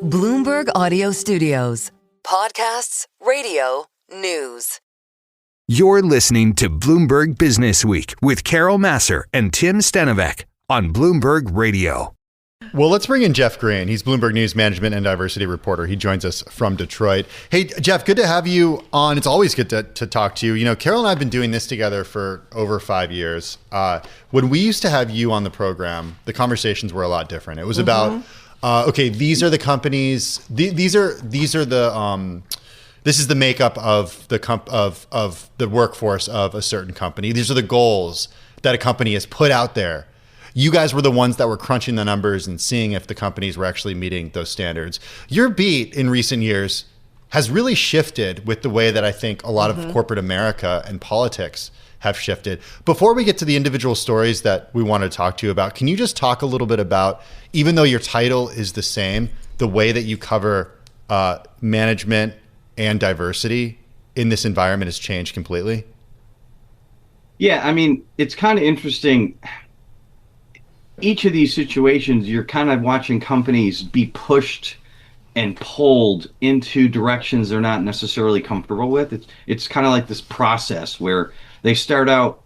Bloomberg Audio Studios. Podcasts, radio, news. You're listening to Bloomberg Businessweek with Carol Massar and Tim Stenovec on Bloomberg Radio. Well, let's bring in Jeff Green. He's Bloomberg News management and diversity reporter. He joins us from Detroit. Hey, Jeff, good to have you on. It's always good to talk to you. You know, Carol and I have been doing this together for over 5 years. When we used to have you on the program, the conversations were a lot different. It was about, okay, these are the companies. This is the makeup of the workforce of a certain company. These are the goals that a company has put out there. You guys were the ones that were crunching the numbers and seeing if the companies were actually meeting those standards. Your beat in recent years has really shifted with the way that I think a lot of corporate America and politics have shifted. Before we get to the individual stories that we want to talk to you about, can you just talk a little bit about, even though your title is the same, the way that you cover management and diversity in this environment has changed completely? Yeah, I mean, it's kind of interesting. Each of these situations, you're kind of watching companies be pushed and pulled into directions they're not necessarily comfortable with. It's kind of like this process where they start out,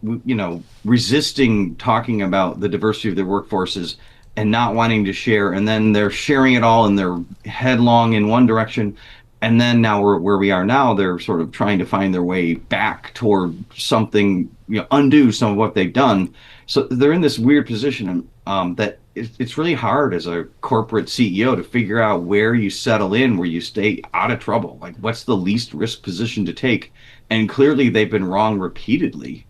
resisting talking about the diversity of their workforces and not wanting to share, and then they're sharing it all and they're headlong in one direction. And then now where we are now, they're sort of trying to find their way back toward something, undo some of what they've done. So they're in this weird position that it's really hard as a corporate CEO to figure out where you settle in, where you stay out of trouble. Like, what's the least risk position to take? And clearly they've been wrong repeatedly.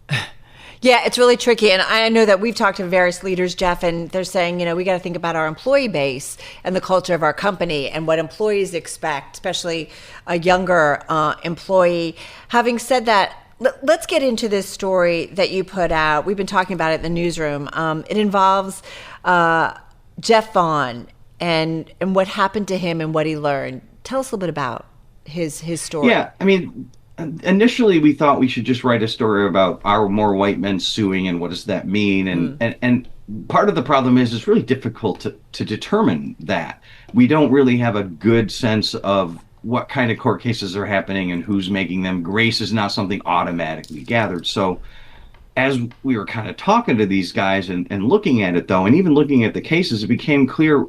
Yeah, it's really tricky. And I know that we've talked to various leaders, Jeff, and they're saying, we got to think about our employee base and the culture of our company and what employees expect, especially a younger employee. Having said that, let's get into this story that you put out. We've been talking about it in the newsroom. It involves Jeff Vaughn and what happened to him and what he learned. Tell us a little bit about his story. Yeah, I mean, initially we thought we should just write a story about our more white men suing and what does that mean. And part of the problem is it's really difficult to determine that. We don't really have a good sense of what kind of court cases are happening and who's making them. Grace is not something automatically gathered. So as we were kind of talking to these guys and looking at it, though, and even looking at the cases, it became clear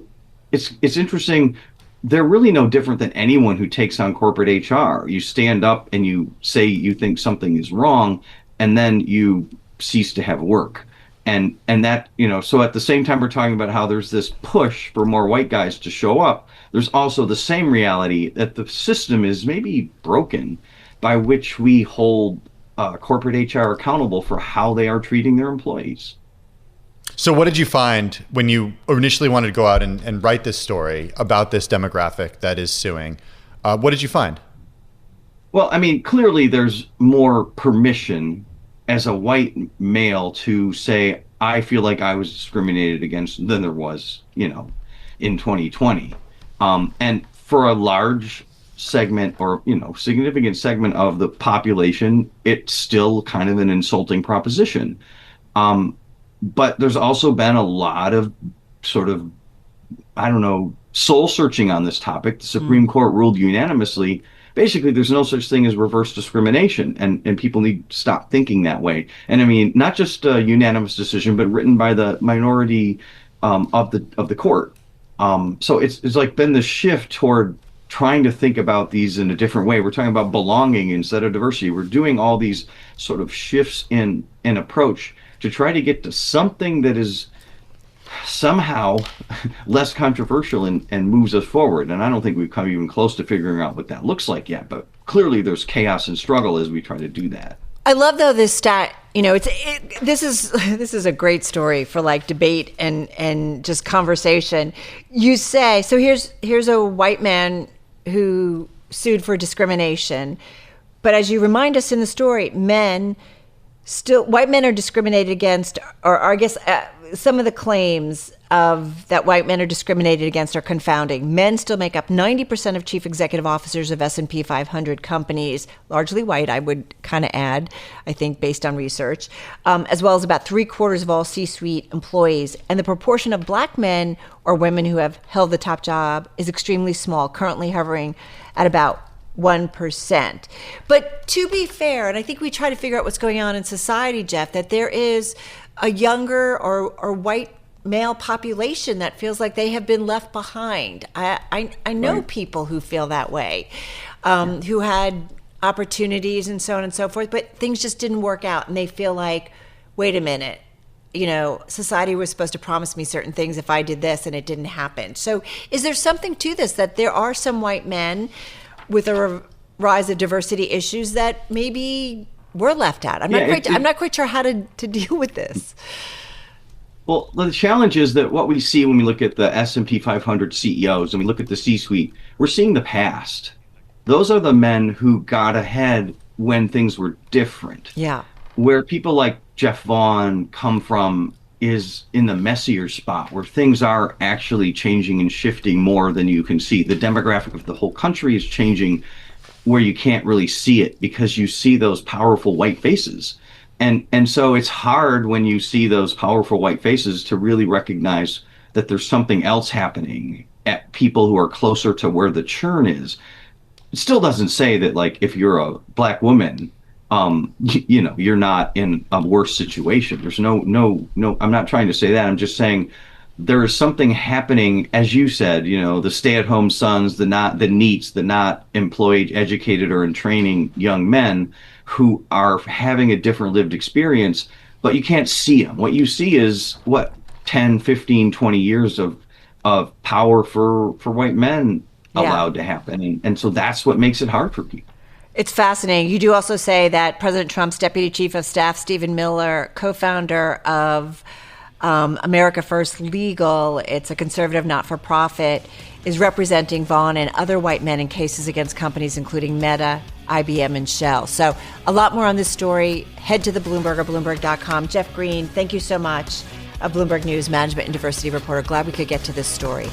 it's interesting. They're really no different than anyone who takes on corporate HR. You stand up and you say you think something is wrong, and then you cease to have work. And that, so at the same time we're talking about how there's this push for more white guys to show up, there's also the same reality that the system is maybe broken by which we hold corporate HR accountable for how they are treating their employees. So what did you find when you initially wanted to go out and write this story about this demographic that is suing? What did you find? Well, I mean, clearly there's more permission as a white male to say, I feel like I was discriminated against than there was, in 2020. And for a large segment or, significant segment of the population, it's still kind of an insulting proposition. But there's also been a lot of sort of, soul searching on this topic. The Supreme Court ruled unanimously. Basically, there's no such thing as reverse discrimination, and people need to stop thinking that way. And I mean, not just a unanimous decision, but written by the minority of the court. So it's like been the shift toward trying to think about these in a different way. We're talking about belonging instead of diversity. We're doing all these sort of shifts in approach to try to get to something that is somehow less controversial and moves us forward. And I don't think we've come even close to figuring out what that looks like yet, but clearly there's chaos and struggle as we try to do that. I love though this stat, this is a great story for like debate and just conversation. You say, so here's a white man who sued for discrimination, but as you remind us in the story, white men are discriminated against, or I guess some of the claims of that white men are discriminated against are confounding. Men still make up 90% of chief executive officers of S&P 500 companies, largely white, I would kind of add, I think, based on research, as well as about 3/4 of all C-suite employees. And the proportion of black men or women who have held the top job is extremely small, currently hovering at about 1%. But to be fair, and I think we try to figure out what's going on in society, Jeff, that there is a younger or white male population that feels like they have been left behind. I know Right. people who feel that way, who had opportunities and so on and so forth, but things just didn't work out, and they feel like, wait a minute, society was supposed to promise me certain things if I did this, and it didn't happen. So is there something to this, that there are some white men with a rise of diversity issues that maybe were left out? I'm not quite sure how to deal with this. Well, the challenge is that what we see when we look at the S&P 500 CEOs and we look at the C-suite, we're seeing the past. Those are the men who got ahead when things were different. Yeah. Where people like Jeff Vaughn come from is in the messier spot where things are actually changing and shifting more than you can see. The demographic of the whole country is changing where you can't really see it because you see those powerful white faces. And so it's hard when you see those powerful white faces to really recognize that there's something else happening at people who are closer to where the churn is. It still doesn't say that, like, if you're a black woman, you're not in a worse situation. There's no, I'm not trying to say that. I'm just saying there is something happening, as you said, the stay-at-home sons, the NEETs, the not employed, educated, or in training young men who are having a different lived experience, but you can't see them. What you see is 10, 15, 20 years of power for white men allowed to happen. And so that's what makes it hard for people. It's fascinating. You do also say that President Trump's Deputy Chief of Staff, Stephen Miller, co-founder of America First Legal, it's a conservative not-for-profit, is representing Vaughn and other white men in cases against companies including Meta, IBM, and Shell. So a lot more on this story. Head to the Bloomberg or Bloomberg.com. Jeff Green, thank you so much. A Bloomberg News management and diversity reporter. Glad we could get to this story.